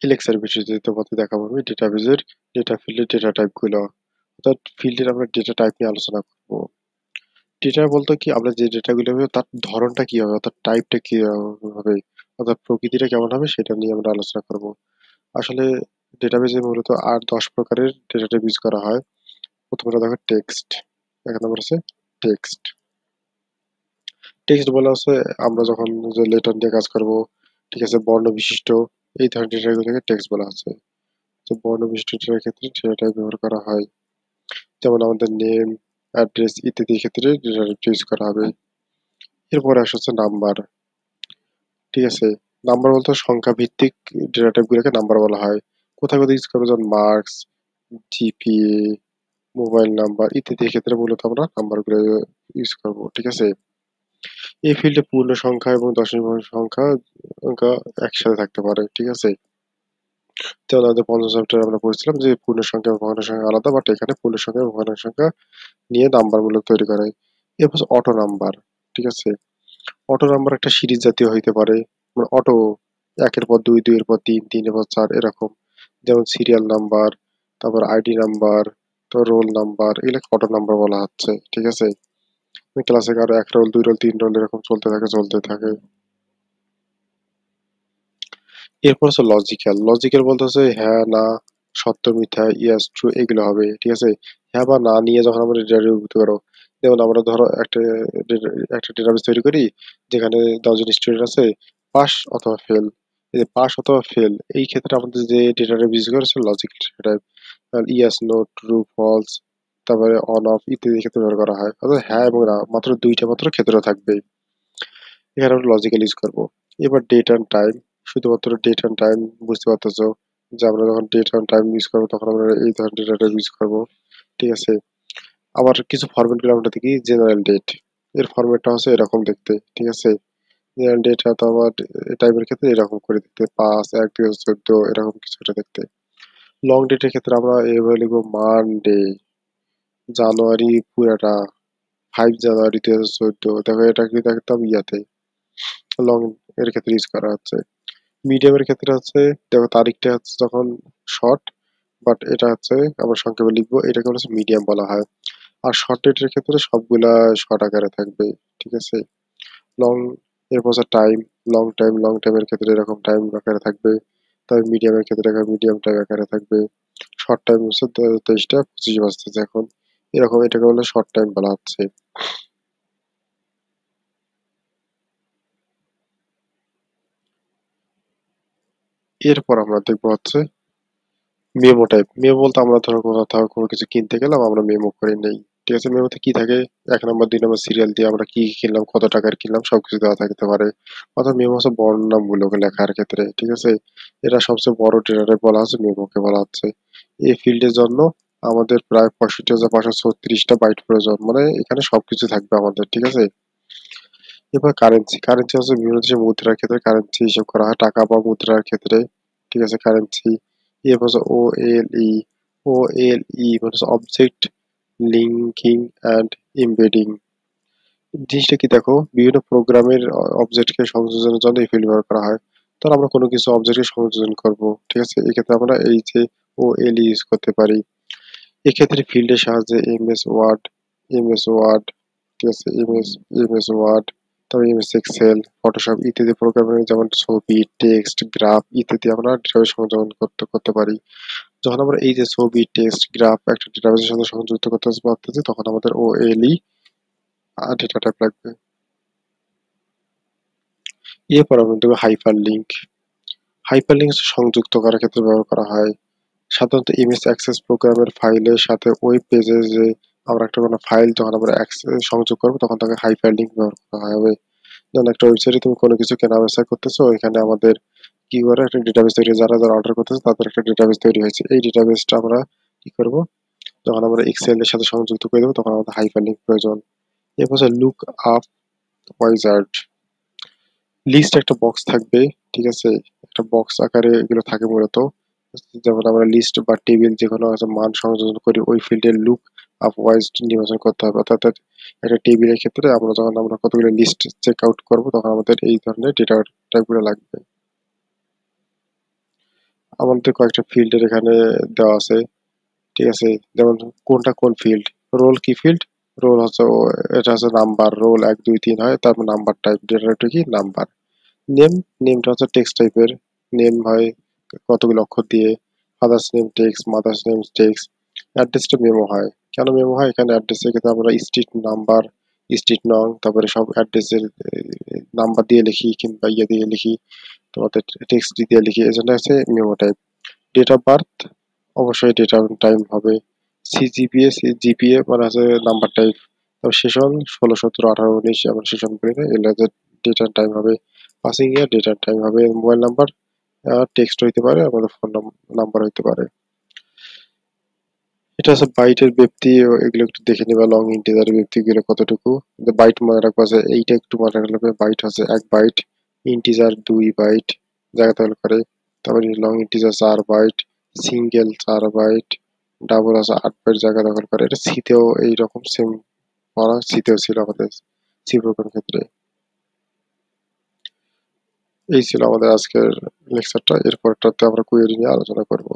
এলেক্সার বিষয়ে তোমাদের দেখাবো আমি ডেটাবেজের ডেটা ফিল্ডের ডেটা টাইপগুলো, অর্থাৎ ফিল্ডের আমরা ডেটা টাইপ নিয়ে আলোচনা করবো। ডেটা বলতে কি আমরা যে ডেটাগুলো হবে তার ধরনটা কি হবে, অর্থাৎ টাইপটা কি হবে, অর্থাৎ প্রকৃতিটা কেমন হবে সেটা নিয়ে আমরা আলোচনা করব। আসলে ডেটাবেজে মূলত 8-10 প্রকারের ডেটা টাইপ ইউজ করা হয়। প্রথমটা দেখো টেক্সট, এক নম্বর আছে টেক্সট। টেক্সট বলা আছে আমরা যখন যে লেটার নিয়ে কাজ করব, ঠিক আছে, বর্ণ বিশিষ্ট এই ধরনের ডেটাগুলোকে টেক্সট বলা আছে। তো বর্ণ বিশিষ্ট ডেটার ক্ষেত্রে ডেটা টাইপ ব্যবহার করা হয়, যেমন আমাদের নেম, অ্যাড্রেস ইত্যাদি ক্ষেত্রে ডেটা টাইপ ইউজ করা হবে। এরপরে আসছে হচ্ছে নাম্বার, ঠিক আছে। নাম্বার বলতে সংখ্যা ভিত্তিক ডেটা টাইপ গুলোকে নাম্বার বলা হয়। কোথায় কোথায় ইউজ করবো, যেমন মার্কস, জিপিএ, মোবাইল নাম্বার ইত্যাদি ক্ষেত্রে মূলত আমরা নাম্বার গুলো ইউজ করবো, ঠিক আছে। এই ফিল্ডে পূর্ণ সংখ্যা এবং দশমিক সংখ্যা সংখ্যা একসাথে থাকতে পারে, ঠিক আছে। যেমন আমাদের পঞ্চম চ্যাপ্টারে আমরা পড়ছিলাম যে পূর্ণ সংখ্যা এবং ভগ্নাংশ সংখ্যা আলাদা, বাট এখানে পূর্ণ সংখ্যা এবং ভগ্নাংশ সংখ্যা নিয়ে নাম্বার মূলত তৈরি করে। এরপর অটো নাম্বার, ঠিক আছে। অটো নাম্বার একটা সিরিজ জাতীয় হইতে পারে, মানে অটো, একের পর দুই, দুইয়ের পর তিন, তিনের পর চার, এরকম। যেমন সিরিয়াল নাম্বার, তারপর আইডি নাম্বার, তো রোল নাম্বার, এগুলোকে অটো নাম্বার বলা হচ্ছে, ঠিক আছে। ক্লাসে আরো এক রোল, দুই রোল, তিন রোল এরকম চলতে থাকে চলতে থাকে। এরপর হচ্ছে লজিক্যাল। লজিক্যাল বলতে হচ্ছে হ্যাঁ না, সত্য মিথ্যা, ইয়াস ট্রু এগুলো হবে, ঠিক আছে। হ্যাঁ বা না নিয়ে যখন আমরা ডেটা করতে পারো, যেমন আমরা ধরো একটা ডেটাবেস তৈরি করি যেখানে 10 জন স্টুডেন্ট আছে, পাস অথবা ফেল। এই যে পাস অথবা ফেল এই ক্ষেত্রে আমাদের যে ডেটাটা ইউজ করেছে লজিক্যাল ডেটা, ইয়াস, নো, ট্রু, ফলস, তারপরে অন অফ ইত্যাদি ক্ষেত্রে ব্যবহার করা হয়। অর্থাৎ হ্যাঁ এবং না মাত্র দুইটা মাত্র ক্ষেত্র থাকবে, এখানে আমরা লজিক্যাল ইউজ করবো। এবার ডেট অ্যান্ড টাইম, শুধুমাত্র ডেট অ্যান্ড টাইম বুঝতে পারতেছো যে আমরা যখন ডেট অ্যান্ড টাইম ইউজ করবো তখন আমরা এই ধরনের ডেটাটা ইউজ করবো, ঠিক আছে। আবার কিছু ফরম্যাট গুলো আমরা দেখি, জেনারেল ডেট এর ফরম্যাটটা হচ্ছে এরকম দেখতে, ঠিক আছে। জেনারেল ডেট হয়তো আবার টাইমের ক্ষেত্রে এরকম করে দেখতে, 5-1-2014 এরকম কিছু একটা দেখতে। লং ডেটের ক্ষেত্রে আমরা এভাবে লিখবো মানডে, জানুয়ারি পুরাটা, 5 জানুয়ারি 2014, দেখো এটা কিন্তু একদম ইয়াতে লং এর ক্ষেত্রে ইউজ করা হচ্ছে। মিডিয়ামের ক্ষেত্রে হচ্ছে দেখো তারিখটা হচ্ছে যখন শর্ট, বাট এটা হচ্ছে আমরা সংক্ষেপে লিখবো, এটাকে হচ্ছে মিডিয়াম বলা হয়। আর শর্ট ডেটের ক্ষেত্রে সবগুলা শর্ট আকারে থাকবে, ঠিক আছে। লং, এরপর হচ্ছে টাইম, লং টাইম, লং টাইমের ক্ষেত্রে এরকম টাইম আকারে থাকবে। তবে মিডিয়ামের ক্ষেত্রে মিডিয়াম টাইম আকারে থাকবে। শর্ট টাইম হচ্ছে 23টা 25 বাজতেছে এখন, এরকম এটাকে বলে শর্ট টাইম বলা হচ্ছে। এরপর আমরা দেখবো হচ্ছে মেমো টাইপ। মেমো বলতে আমরা ধরো কোথাও কোনো কিছু কিনতে গেলাম, আমরা মেমো করে নেই, ঠিক আছে। মেমোতে কি থাকে, 1 নম্বর 2 নম্বর সিরিয়াল দিয়ে আমরা কি কিনলাম, কত টাকার কিনলাম সবকিছু দেওয়া থাকতে পারে। অর্থাৎ মেমো হচ্ছে বর্ণনামূলক লেখার ক্ষেত্রে, ঠিক আছে। এটা সবচেয়ে বড় ডেটা টাইপ বলা হচ্ছে, মেমোকে বলা হচ্ছে। এই ফিল্ডের জন্য আমাদের প্রায় 65,536টা বাইট প্রয়োজন, মানে এখানে সবকিছু থাকবে আমাদের, ঠিক আছে। এবার কারেন্সি, কারেন্সি হচ্ছে বিভিন্ন দেশের মুদ্রার ক্ষেত্রে কারেন্সি হিসেব করা হয়, টাকা বা মুদ্রার ক্ষেত্রে, ঠিক আছে, কারেন্সি। এরপর হচ্ছে OLE, OLE মানে হচ্ছে অবজেক্ট লিঙ্কিং অ্যান্ড এমবেডিং। জিনিসটা কি দেখো, বিভিন্ন প্রোগ্রামের অবজেক্টকে সংযোজনের জন্য এই ফিল্ড ব্যবহার করা হয়। ধর আমরা কোনো কিছু অবজেক্টকে সংযোজন করব, ঠিক আছে, এক্ষেত্রে আমরা এই যে OLE ইউজ করতে পারি। এক্ষেত্রে ফিল্ডের সাহায্যে এমএস ওয়ার্ড, ঠিক আছে, এমএস ওয়ার্ড, তারপর এমএস এক্সেল, ফটোশপ ইত্যাদি প্রোগ্রামে যেমন ছবি, টেক্সট, গ্রাফ ইত্যাদি আমরা ডেটাবেস সংযোজন করতে পারি। যখন আমরা এই যে ছবি, টেক্সট, গ্রাফ একটা ডেটাবেসের সাথে সংযুক্ত করতে পারতেছি তখন আমাদের OLE ডেটা টাইপ লাগবে। এরপর আমরা দেখবো হাইপার লিঙ্ক। হাইপার লিঙ্ক সংযুক্ত করার ক্ষেত্রে ব্যবহার করা হয়। সাধারণত ইমেজ অ্যাক্সেস প্রোগ্রামের ফাইলের সাথে ওয়েব পেজে যে আমরা একটা কোনো ফাইল যখন আমরা সংযোগ করবো তখন তাকে হাইপার লিঙ্ক ব্যবহার করা হবে। যেমন একটা ওয়েবসাইটে তুমি কোনো কিছু কেনা বেচা করতেছো, এখানে আমাদের কি করে একটা ডেটাবেস তৈরি, যারা যারা অর্ডার করতেছে তাদের একটা ডেটাবেস তৈরি হয়েছে, এই ডেটাবেসটা আমরা কি করব, যখন আমরা এক্সেল এর সাথে সংযুক্ত করে দেবো তখন আমাদের হাইপার লিঙ্ক প্রয়োজন। এরপর হচ্ছে লুক আপ ওয়াইজার্ড। লিস্ট একটা বক্স থাকবে, ঠিক আছে, একটা বক্স আকারে এগুলো থাকে মূলত। যেমন আমরা লিস্ট বা টেবিল যে কোনো একটা মান সংযোজন করি ওই ফিল্ডে লুক আপ ওয়াইজ নির্বাচন করতে হবে, অর্থাৎ একটা টেবিলের ক্ষেত্রে আমরা যখন আমরা কতগুলো লিস্ট চেক আউট করবো তখন আমাদের এই ধরনের ডেটা টাইপগুলো লাগবে। আমাদের কয়েকটা ফিল্ডের এখানে দেওয়া আছে, ঠিক আছে? যেমন কোনটা কোন ফিল্ড, রোল কি ফিল্ড, রোল হচ্ছে এটা হচ্ছে নাম্বার, রোল 1 2 3 হয়, তারপর নাম্বার টাইপ, ডেটা টাইপটা কি নাম্বার। নেম, নেমটা হচ্ছে টেক্সট টাইপের, নেম হয় কতগুলো অক্ষর দিয়ে, father's name text, mother's name text. অ্যাড্রেসটা মেমো হয়, কেন মেমো হয়, এখানে অ্যাড্রেসের ক্ষেত্রে আমরা স্ট্রিট নাম্বার, স্ট্রিট নং, তারপরে সব অ্যাড্রেসের নাম্বার দিয়ে লিখি কিংবা ইয়ে দিয়ে লিখি, তোমাদের টেক্সট দিয়ে লিখি, এজন্য আছে memo type. Date of birth অবশ্যই ডেটা টাইম হবে। সিজিপিএ, জিপিএ মানে হচ্ছে নাম্বার টাইপ। তারপর সেশন 16 17 18 19 এমন সেশন করে এগুলো ডেটা টাইম হবে। পাসিং ইয়ার ডেটা টাইম হবে। মোবাইল নাম্বার টেক্সট হইতে পারে, আমাদের ফোন নাম্বার হইতে পারে। এটা হচ্ছে বাইটের ব্যক্তি, এগুলো একটু দেখে নিবা, লং ইন্টিজারের ব্যক্তি গুলো কতটুকু। বাইট মনে রাখবা যে এইটা একটু মনে রাখলে বাইট হচ্ছে 1 বাইট, ইন্টিজার 2 বাইট জায়গা দখল করে। তারপরে long integer 4 byte, single 4 byte, double আছে 8 বাইট জায়গা দখল করে। এটা সিতেও এইরকম সেম পড়া, সিতেও ছিল আমাদের সি প্রোগ্রামের ক্ষেত্রে। এই ছিল আমাদের আজকের লেকচারটা, এরপরটাতে আমরা কোয়েরি নিয়ে আলোচনা করব।